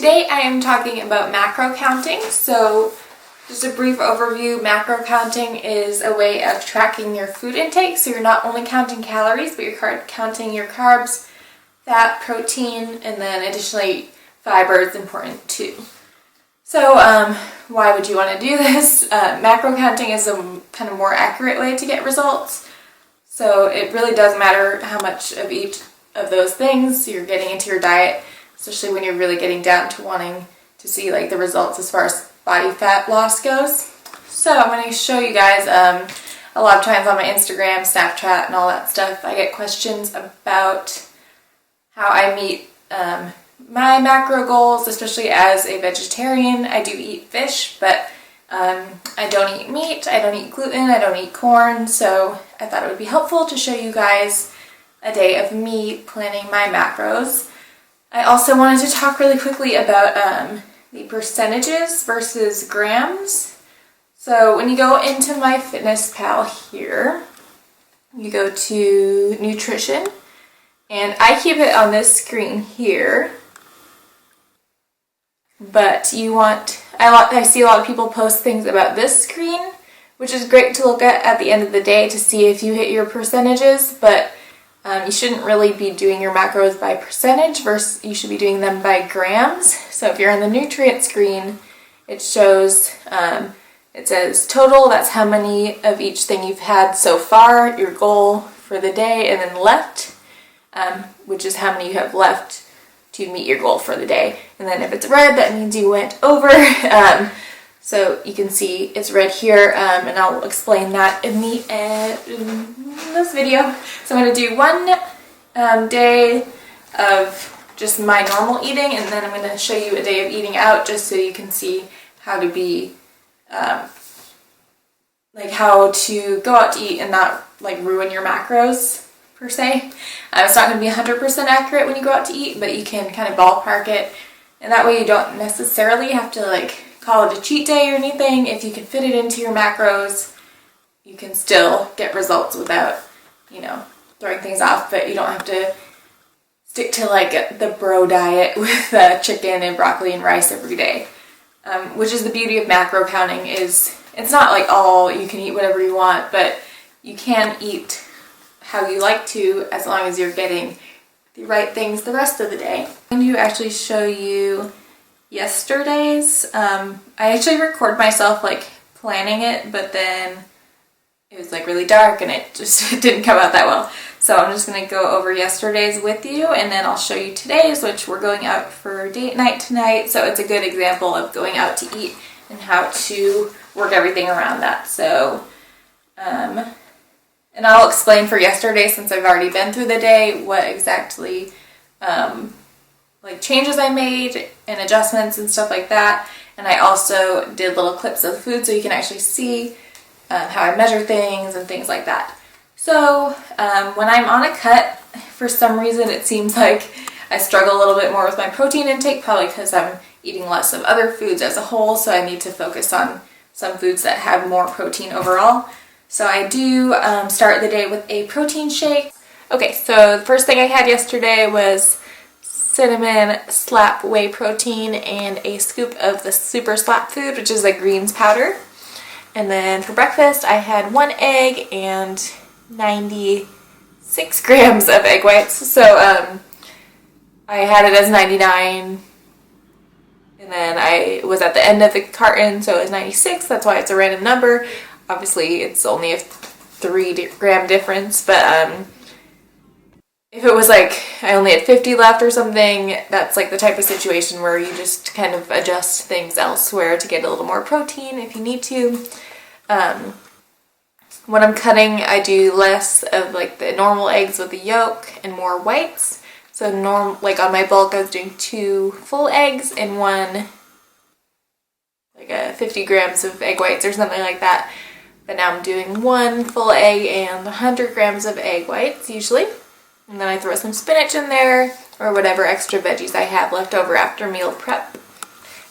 Today I am talking about macro counting. So just a brief overview, macro counting is a way of tracking your food intake. So you're not only counting calories, but you're counting your carbs, fat, protein, and then additionally fiber is important too. So why would you want to do this? Macro counting is a kind of more accurate way to get results. So it really does matter how much of each of those things you're getting into your diet, especially when you're really getting down to wanting to see like the results as far as body fat loss goes. So I'm going to show you guys a lot of times on my Instagram, Snapchat, and all that stuff, I get questions about how I meet my macro goals, especially as a vegetarian. I do eat fish, but I don't eat meat, I don't eat gluten, I don't eat corn, so I thought it would be helpful to show you guys a day of me planning my macros. I also wanted to talk really quickly about the percentages versus grams. So when you go into MyFitnessPal here, you go to nutrition, and I keep it on this screen here, but you want, I see a lot of people post things about this screen, which is great to look at the end of the day to see if you hit your percentages, but you shouldn't really be doing your macros by percentage versus you should be doing them by grams. So if you're on the nutrient screen, it shows, it says total, that's how many of each thing you've had so far, your goal for the day, and then left, which is how many you have left to meet your goal for the day. And then if it's red, that means you went over. So you can see it's red here, and I'll explain that in this video. So I'm going to do one day of just my normal eating, and then I'm going to show you a day of eating out just so you can see how to be, like how to go out to eat and not like ruin your macros per se. It's not going to be 100% accurate when you go out to eat, but you can kind of ballpark it, and that way you don't necessarily have to like call it a cheat day or anything. If you can fit it into your macros, you can still get results without, you know, throwing things off, but you don't have to stick to like the bro diet with chicken and broccoli and rice every day. Which is the beauty of macro counting, is it's not like all you can eat whatever you want, but you can eat how you like to as long as you're getting the right things the rest of the day. I'm going to actually show you yesterday's. I actually record myself like planning it, but then it was like really dark and it didn't come out that well. So I'm just going to go over yesterday's with you, and then I'll show you today's, which we're going out for date night tonight. So it's a good example of going out to eat and how to work everything around that. So, and I'll explain for yesterday, since I've already been through the day, what exactly like changes I made and adjustments and stuff like that. And I also did little clips of food so you can actually see how I measure things and things like that. So when I'm on a cut, for some reason it seems like I struggle a little bit more with my protein intake, probably because I'm eating less of other foods as a whole, so I need to focus on some foods that have more protein overall. So I do start the day with a protein shake. Okay, so the first thing I had yesterday was cinnamon slap whey protein and a scoop of the super slap food, which is like greens powder. And then for breakfast I had 1 egg and 96 grams of egg whites. So I had it as 99, and then I was at the end of the carton, so it was 96. That's why it's a random number. Obviously it's only a 3-gram difference, but if it was like I only had 50 left or something, that's like the type of situation where you just kind of adjust things elsewhere to get a little more protein if you need to. When I'm cutting, I do less of like the normal eggs with the yolk and more whites. So like on my bulk, I was doing 2 full eggs and 1 like 50 grams of egg whites or something like that. But now I'm doing 1 full egg and 100 grams of egg whites usually. And then I throw some spinach in there, or whatever extra veggies I have left over after meal prep.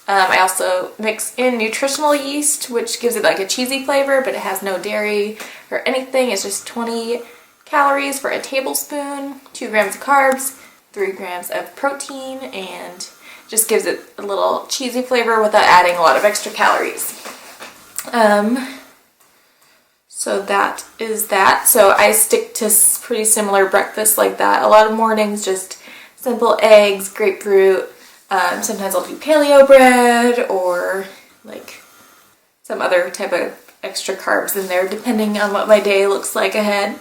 I also mix in nutritional yeast, which gives it like a cheesy flavor, but it has no dairy or anything. It's just 20 calories for a tablespoon, 2 grams of carbs, 3 grams of protein, and Just gives it a little cheesy flavor without adding a lot of extra calories. So that is that. So I stick to pretty similar breakfasts like that. A lot of mornings, just simple eggs, grapefruit. Sometimes I'll do paleo bread or like some other type of extra carbs in there, depending on what my day looks like ahead.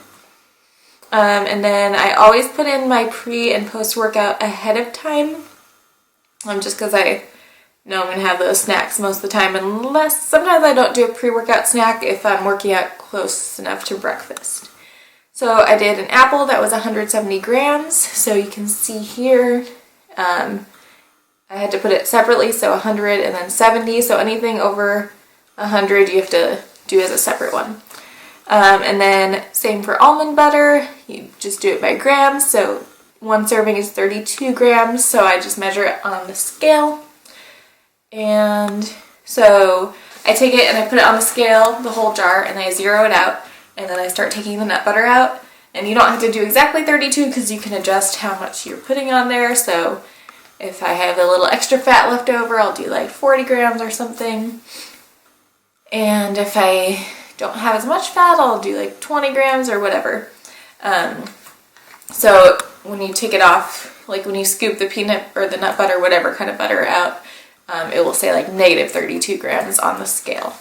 And then I always put in my pre and post workout ahead of time, just because I know I'm going to have those snacks most of the time, unless sometimes I don't do a pre-workout snack if I'm working out close enough to breakfast. So I did an apple that was 170 grams, so you can see here, I had to put it separately, so 100 and then 70, so anything over 100 you have to do as a separate one. And then same for almond butter, you just do it by grams, so one serving is 32 grams, so I just measure it on the scale. And so I take it and I put it on the scale, the whole jar, and I zero it out, and then I start taking the nut butter out. And you don't have to do exactly 32 because you can adjust how much you're putting on there. So if I have a little extra fat left over, I'll do like 40 grams or something. And if I don't have as much fat, I'll do like 20 grams or whatever. So when you take it off, like when you scoop the peanut or the nut butter, whatever kind of butter out, it will say like negative 32 grams on the scale.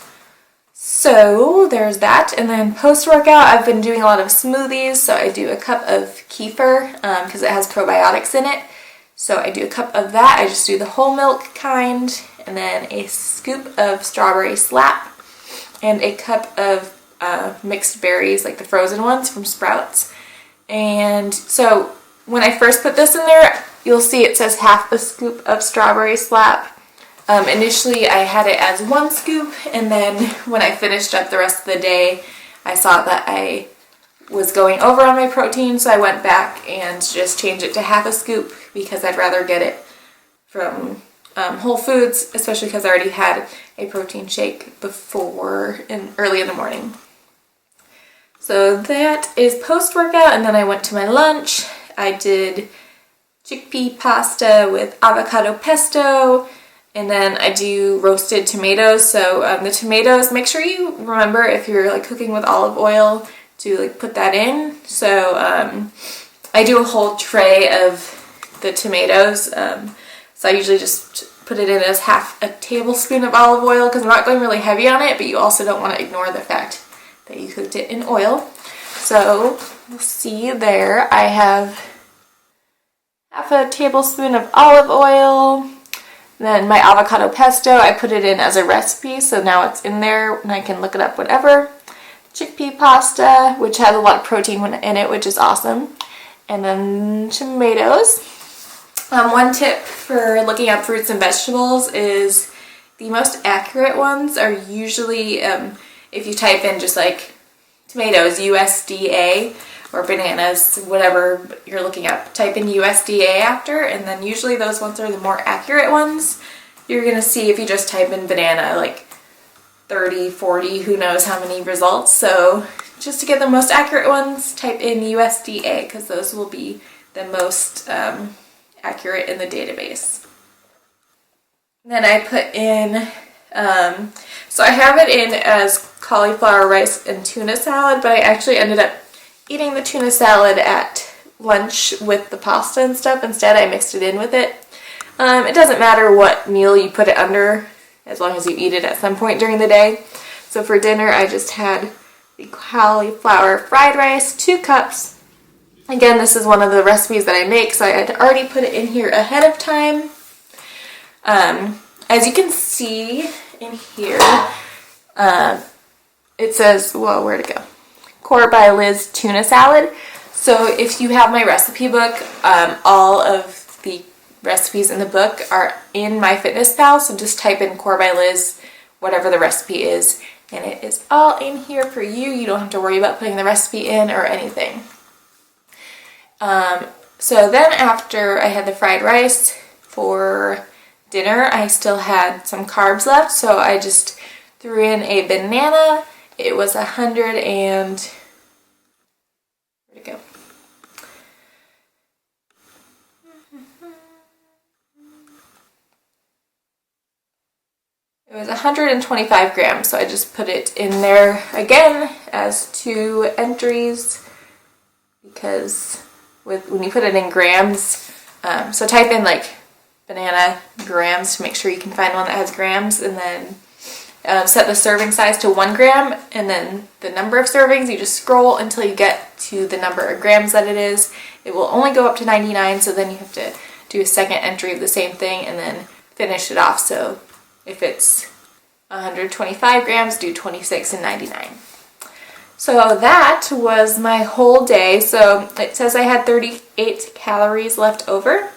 So there's that. And then post-workout, I've been doing a lot of smoothies. So I do a cup of kefir because it has probiotics in it. So I do a cup of that. I just do the whole milk kind. And then a scoop of strawberry slap. And a cup of mixed berries, like the frozen ones from Sprouts. And so when I first put this in there, you'll see it says half a scoop of strawberry slap. Initially I had it as one scoop, and then when I finished up the rest of the day, I saw that I was going over on my protein, so I went back and just changed it to half a scoop because I'd rather get it from Whole Foods, especially because I already had a protein shake before early in the morning. So that is post-workout, and then I went to my lunch. I did chickpea pasta with avocado pesto, and then I do roasted tomatoes. So the tomatoes, make sure you remember if you're like cooking with olive oil to like put that in. So I do a whole tray of the tomatoes. So I usually just put it in as half a tablespoon of olive oil because I'm not going really heavy on it, but you also don't want to ignore the fact that you cooked it in oil. So you'll see there I have half a tablespoon of olive oil. Then my avocado pesto, I put it in as a recipe, so now it's in there and I can look it up whenever. Chickpea pasta, which has a lot of protein in it, which is awesome. And then tomatoes. One tip for looking up fruits and vegetables is the most accurate ones are usually, if you type in just like tomatoes, USDA, or bananas, whatever you're looking at, type in USDA after, and then usually those ones are the more accurate ones. You're going to see if you just type in banana, like 30, 40, who knows how many results. So just to get the most accurate ones, type in USDA, because those will be the most accurate in the database. Then I put in, so I have it in as cauliflower rice and tuna salad, but I actually ended up eating the tuna salad at lunch with the pasta and stuff. Instead, I mixed it in with it. It doesn't matter what meal you put it under, as long as you eat it at some point during the day. So for dinner, I just had the cauliflower fried rice, 2 cups. Again, this is one of the recipes that I make, so I had already put it in here ahead of time. As you can see in here, it says, well, where'd it go? Core by Liz tuna salad. So if you have my recipe book, all of the recipes in the book are in MyFitnessPal, so just type in Core by Liz, whatever the recipe is, and it is all in here for you. You don't have to worry about putting the recipe in or anything. So then after I had the fried rice for dinner, I still had some carbs left, so I just threw in a banana. It was 100 and, where'd it go? It was 125 grams, so I just put it in there again as 2 entries because when you put it in grams, so type in like banana grams to make sure you can find one that has grams, and then set the serving size to 1 gram, and then the number of servings, you just scroll until you get to the number of grams that it is. It will only go up to 99, so then you have to do a second entry of the same thing and then finish it off. So if it's 125 grams, do 26 and 99. So that was my whole day. So it says I had 38 calories left over.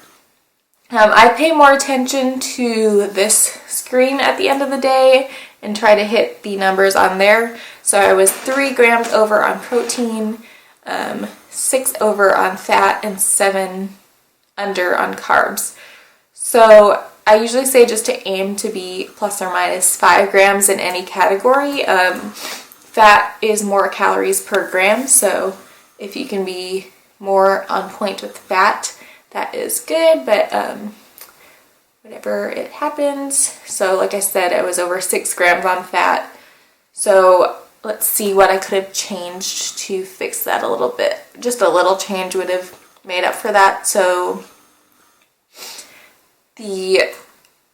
I pay more attention to this screen at the end of the day and try to hit the numbers on there. So I was 3 grams over on protein, 6 over on fat, and 7 under on carbs. So I usually say just to aim to be plus or minus 5 grams in any category. Fat is more calories per gram, so if you can be more on point with fat, that is good, but whatever, it happens. So like I said, I was over 6 grams on fat. So let's see what I could have changed to fix that a little bit. Just a little change would have made up for that. So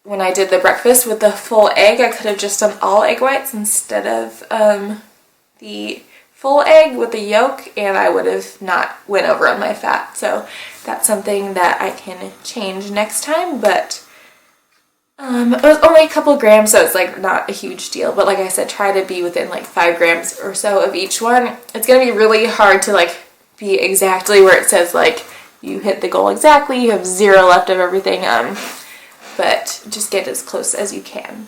when I did the breakfast with the full egg, I could have just done all egg whites instead of the full egg with the yolk, and I would have not went over on my fat. So that's something that I can change next time, but it was only a couple grams, so it's like not a huge deal. But like I said, try to be within like 5 grams or so of each one. It's gonna be really hard to like be exactly where it says like you hit the goal exactly, you have 0 left of everything, but just get as close as you can.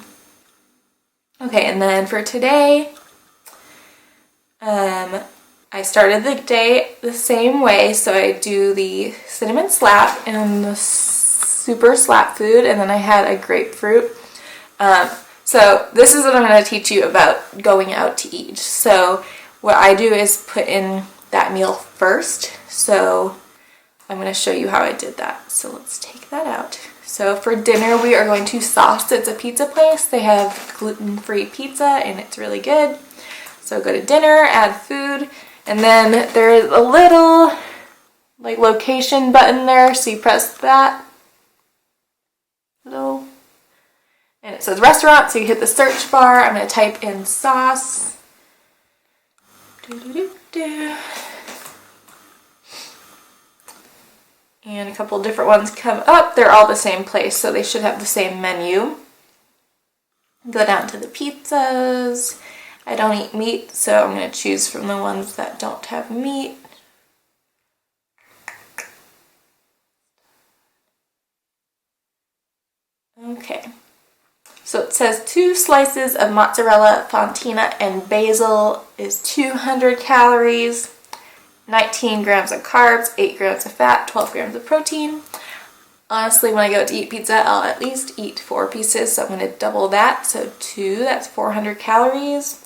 Okay, and then for today, I started the day the same way, so I do the cinnamon slap and the super slap food, and then I had a grapefruit. So this is what I'm going to teach you about going out to eat. So what I do is put in that meal first, so I'm going to show you how I did that. So let's take that out. So for dinner we are going to Sauce. It's a pizza place. They have gluten-free pizza and it's really good. So go to dinner, add food, and then there's a little like location button there, so you press that. Little, and it says restaurant, so you hit the search bar. I'm going to type in Sauce. And a couple different ones come up. They're all the same place, so they should have the same menu. Go down to the pizzas. I don't eat meat, so I'm going to choose from the ones that don't have meat. Okay, so it says 2 slices of mozzarella, fontina, and basil is 200 calories, 19 grams of carbs, 8 grams of fat, 12 grams of protein. Honestly, when I go to eat pizza, I'll at least eat 4 pieces, so I'm going to double that. So 2, that's 400 calories,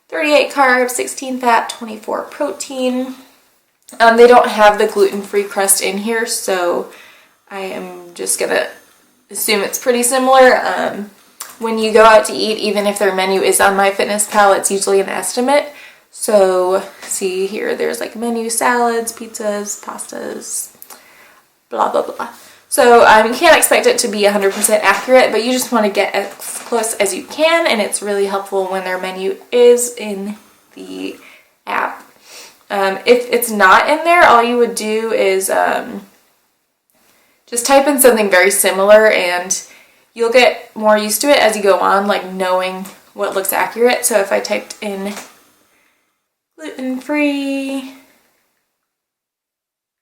38 carbs, 16 fat, 24 protein. They don't have the gluten-free crust in here, so I am just going to assume it's pretty similar. When you go out to eat, even if their menu is on MyFitnessPal, it's usually an estimate. So see here, there's like menu, salads, pizzas, pastas, blah, blah, blah. So you can't expect it to be 100% accurate, but you just want to get as close as you can, and it's really helpful when their menu is in the app. If it's not in there, all you would do is just type in something very similar, and you'll get more used to it as you go on, like knowing what looks accurate. So if I typed in gluten-free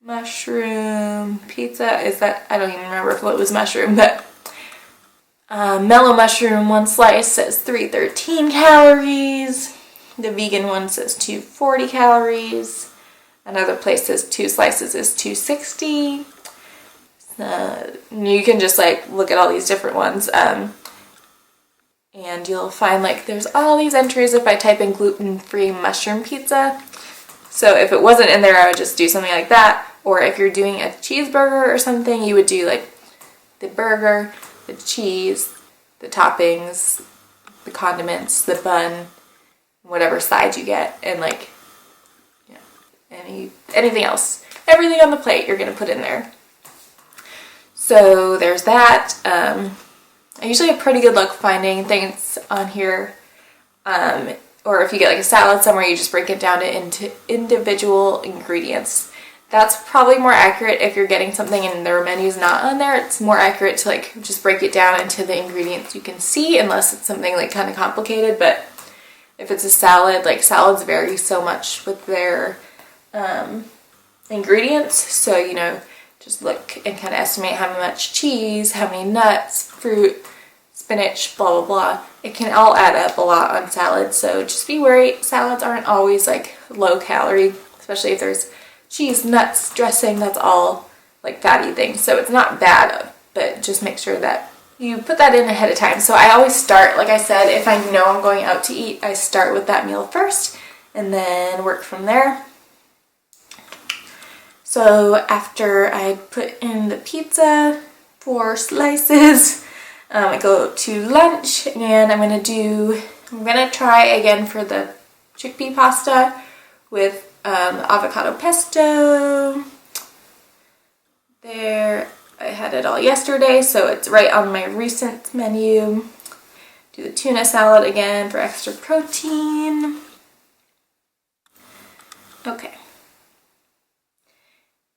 mushroom pizza, is that, I don't even remember if it was mushroom, but mellow mushroom 1 slice says 313 calories. The vegan one says 240 calories. Another place says 2 slices is 260. You can just like look at all these different ones, and you'll find like there's all these entries if I type in gluten-free mushroom pizza. So if it wasn't in there, I would just do something like that. Or if you're doing a cheeseburger or something, you would do like the burger, the cheese, the toppings, the condiments, the bun, whatever side you get, and like, you know, anything else. Everything on the plate you're gonna put in there. So there's that. I usually have pretty good luck finding things on here. Or if you get like a salad somewhere, you just break it down into individual ingredients. That's probably more accurate if you're getting something and their menu's not on there. It's more accurate to like just break it down into the ingredients you can see, unless it's something like kind of complicated. But if it's a salad, like salads vary so much with their ingredients. So, you know, just look and kind of estimate how much cheese, how many nuts, fruit, spinach, blah, blah, blah. It can all add up a lot on salads, so just be wary. Salads aren't always like low calorie, especially if there's cheese, nuts, dressing, that's all like fatty things. So it's not bad, but just make sure that you put that in ahead of time. So I always start, like I said, if I know I'm going out to eat, I start with that meal first and then work from there. So after I put in the pizza, 4 slices, I go to lunch, and I'm gonna try again for the chickpea pasta with avocado pesto. There, I had it all yesterday, so it's right on my recent menu. Do the tuna salad again for extra protein. Okay.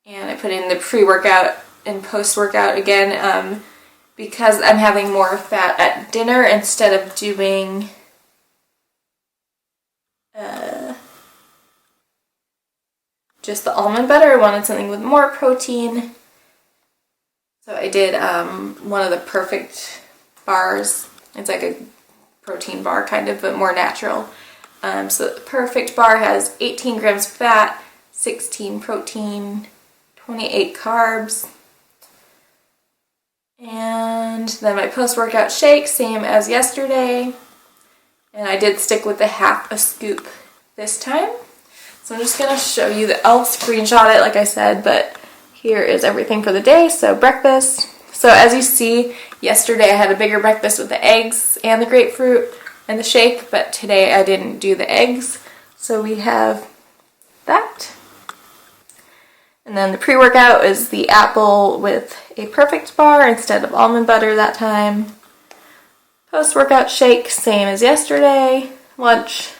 And I put in the pre-workout and post-workout again, because I'm having more fat at dinner instead of doing just the almond butter. I wanted something with more protein. So I did one of the Perfect bars. It's like a protein bar kind of, but more natural. So the Perfect bar has 18 grams fat, 16 protein, 28 carbs. And then my post-workout shake, same as yesterday. And I did stick with the half a scoop this time. So I'm just going to show you I'll screenshot it like I said, but here is everything for the day. So breakfast. So as you see, yesterday I had a bigger breakfast with the eggs and the grapefruit and the shake, but today I didn't do the eggs. So we have that. And then the pre-workout is the apple with a Perfect bar instead of almond butter that time. Post-workout shake, same as yesterday. Lunch,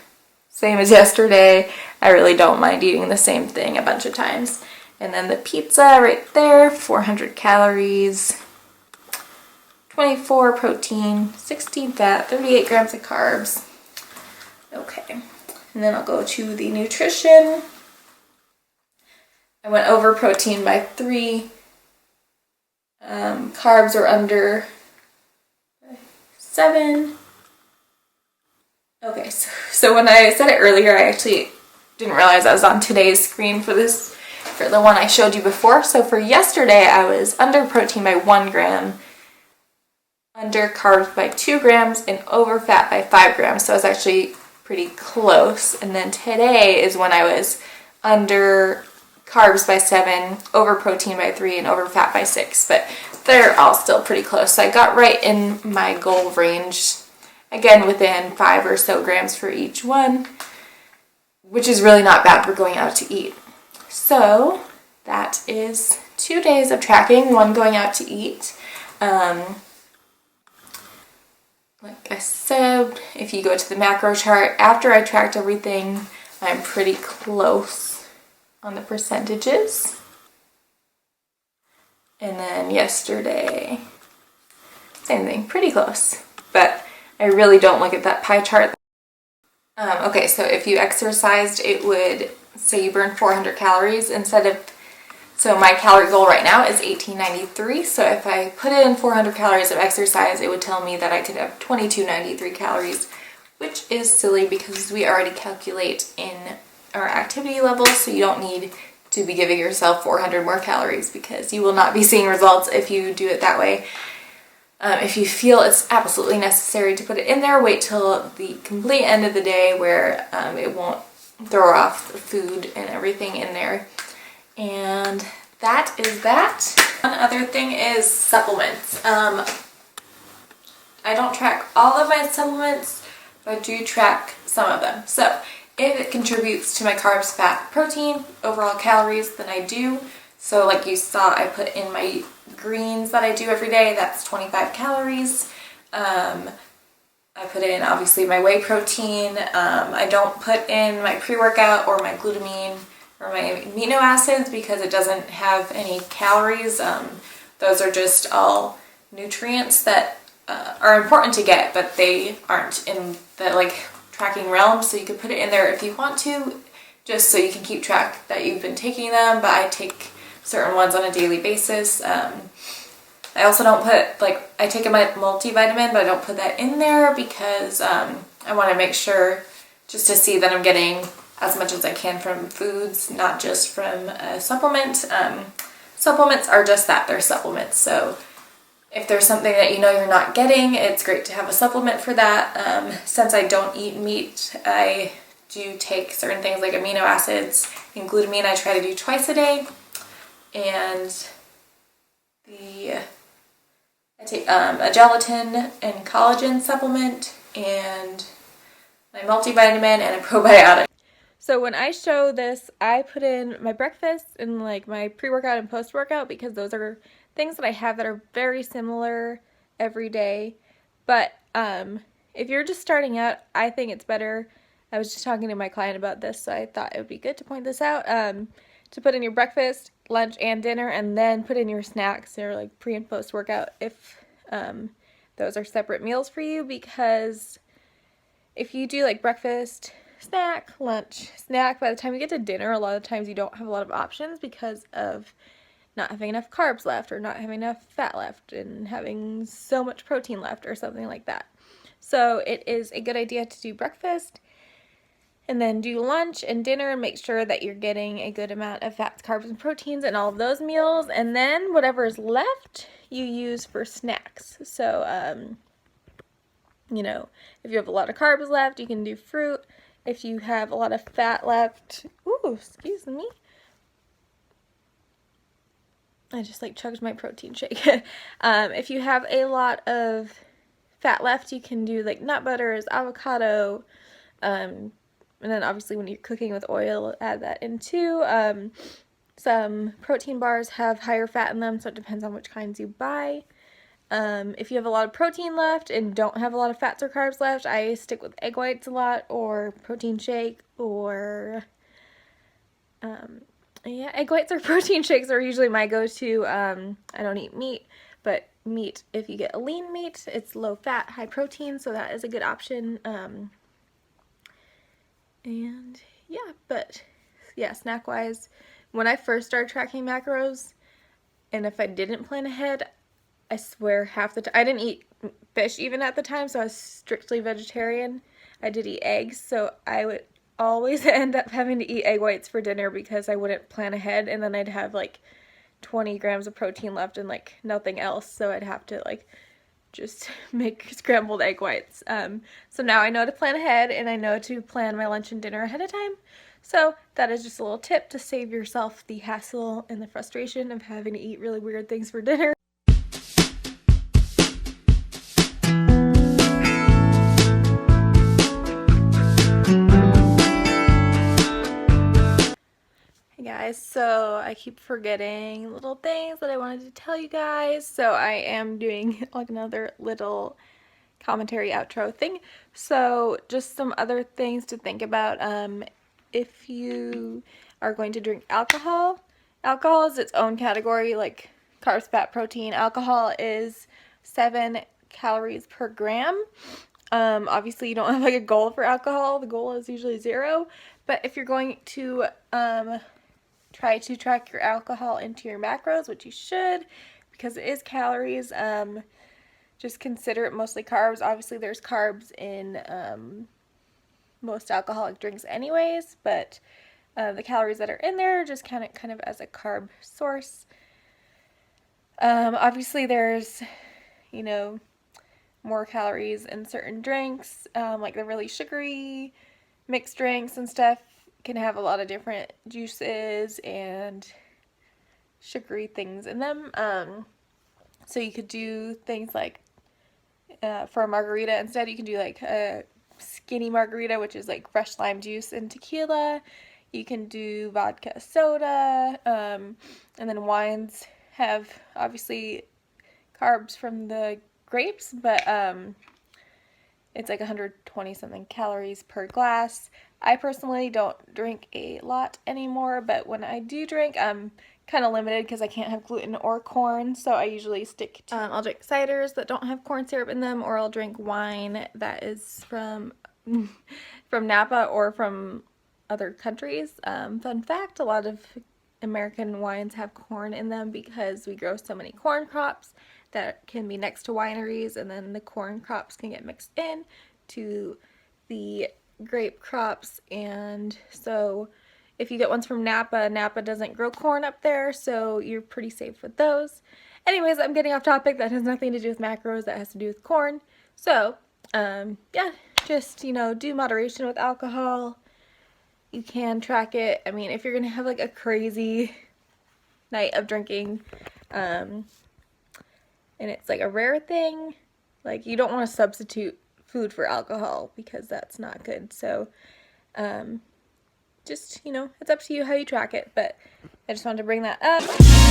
same as yesterday. I really don't mind eating the same thing a bunch of times. And then the pizza right there, 400 calories, 24 protein, 16 fat, 38 grams of carbs. Okay, and then I'll go to the nutrition. I went over protein by 3. Carbs are under 7. Okay, so when I said it earlier, I actually didn't realize I was on today's screen for the one I showed you before. So for yesterday, I was under protein by 1 gram, under carbs by 2 grams, and over fat by 5 grams. So I was actually pretty close. And then today is when I was under carbs by 7, over protein by 3, and over fat by 6, but they're all still pretty close. So I got right in my goal range, again within 5 or so grams for each one, which is really not bad for going out to eat. So that is 2 days of tracking, 1 going out to eat. Like I said, if you go to the macro chart, after I tracked everything, I'm pretty close on the percentages. And then yesterday, same thing, pretty close. But I really don't look at that pie chart. Okay, so if you exercised, it would say you burn 400 calories instead of, so my calorie goal right now is 1893. So if I put in 400 calories of exercise, it would tell me that I could have 2293 calories, which is silly because we already calculate in our activity levels, so you don't need to be giving yourself 400 more calories because you will not be seeing results if you do it that way. If you feel it's absolutely necessary to put it in there, wait till the complete end of the day where it won't throw off the food and everything in there. And that is that. One other thing is supplements. I don't track all of my supplements, but I do track some of them. So if it contributes to my carbs, fat, protein, overall calories, then I do. So like you saw, I put in my greens that I do every day. That's 25 calories. I put in obviously my whey protein. I don't put in my pre-workout or my glutamine or my amino acids because it doesn't have any calories. Those are just all nutrients that are important to get, but they aren't in the like tracking realm. So you can put it in there if you want to, just so you can keep track that you've been taking them. But I take certain ones on a daily basis. I also don't put, like, I take a multivitamin, but I don't put that in there because I want to make sure just to see that I'm getting as much as I can from foods, not just from a supplement. Supplements are just that, they're supplements. So if there's something that you know you're not getting, it's great to have a supplement for that. Since I don't eat meat, I do take certain things like amino acids and glutamine. I try to do twice a day. And I take a gelatin and collagen supplement and my multivitamin and a probiotic. So when I show this, I put in my breakfast and like my pre-workout and post-workout because those are things that I have that are very similar every day. But if you're just starting out, I think it's better. I was just talking to my client about this, so I thought it would be good to point this out. To put in your breakfast, lunch, and dinner, and then put in your snacks or like pre and post workout if those are separate meals for you, because if you do like breakfast, snack, lunch, snack, by the time you get to dinner, a lot of times you don't have a lot of options because of not having enough carbs left or not having enough fat left and having so much protein left or something like that. So it is a good idea to do breakfast and then do lunch and dinner and make sure that you're getting a good amount of fats, carbs, and proteins in all of those meals. And then whatever is left, you use for snacks. So, you know, if you have a lot of carbs left, you can do fruit. If you have a lot of fat left, ooh, excuse me. I just like chugged my protein shake. If you have a lot of fat left, you can do like nut butters, avocado, and then obviously when you're cooking with oil, add that in too. Some protein bars have higher fat in them, so it depends on which kinds you buy. If you have a lot of protein left and don't have a lot of fats or carbs left, I stick with egg whites a lot, or protein shake, or yeah, egg whites or protein shakes are usually my go-to. I don't eat meat, but meat, if you get a lean meat, it's low fat, high protein, so that is a good option. And yeah, but yeah, snack wise, when I first started tracking macros, and if I didn't plan ahead, I swear half the time, I didn't eat fish even at the time, so I was strictly vegetarian. I did eat eggs, so I would always end up having to eat egg whites for dinner because I wouldn't plan ahead, and then I'd have like 20 grams of protein left and like nothing else, so I'd have to like just make scrambled egg whites. So now I know to plan ahead, and I know to plan my lunch and dinner ahead of time. So that is just a little tip to save yourself the hassle and the frustration of having to eat really weird things for dinner. Guys, so I keep forgetting little things that I wanted to tell you guys, so I am doing like another little commentary outro thing. So just some other things to think about. If you are going to drink alcohol, alcohol is its own category, like carbs, fat, protein. Alcohol is 7 calories per gram. Obviously you don't have like a goal for alcohol. The goal is usually 0, but if you're going to try to track your alcohol into your macros, which you should, because it is calories. Just consider it mostly carbs. Obviously, there's carbs in most alcoholic drinks anyways, but the calories that are in there just count it kind of as a carb source. Obviously, there's, you know, more calories in certain drinks, like the really sugary mixed drinks and stuff can have a lot of different juices and sugary things in them. So you could do things like for a margarita. Instead, you can do like a skinny margarita, which is like fresh lime juice and tequila. You can do vodka soda, and then wines have obviously carbs from the grapes, but it's like 120 something calories per glass. I personally don't drink a lot anymore, but when I do drink, I'm kind of limited because I can't have gluten or corn, so I usually stick to I'll drink ciders that don't have corn syrup in them, or I'll drink wine that is from Napa or from other countries. Fun fact, a lot of American wines have corn in them because we grow so many corn crops that can be next to wineries, and then the corn crops can get mixed in to the grape crops. And so if you get ones from Napa, Napa doesn't grow corn up there, so you're pretty safe with those. Anyways, I'm getting off topic. That has nothing to do with macros, that has to do with corn. So yeah, just, you know, do moderation with alcohol. You can track it. I mean, if you're gonna have like a crazy night of drinking, and it's like a rare thing, like you don't want to substitute food for alcohol because that's not good. So just, you know, it's up to you how you track it, but I just wanted to bring that up.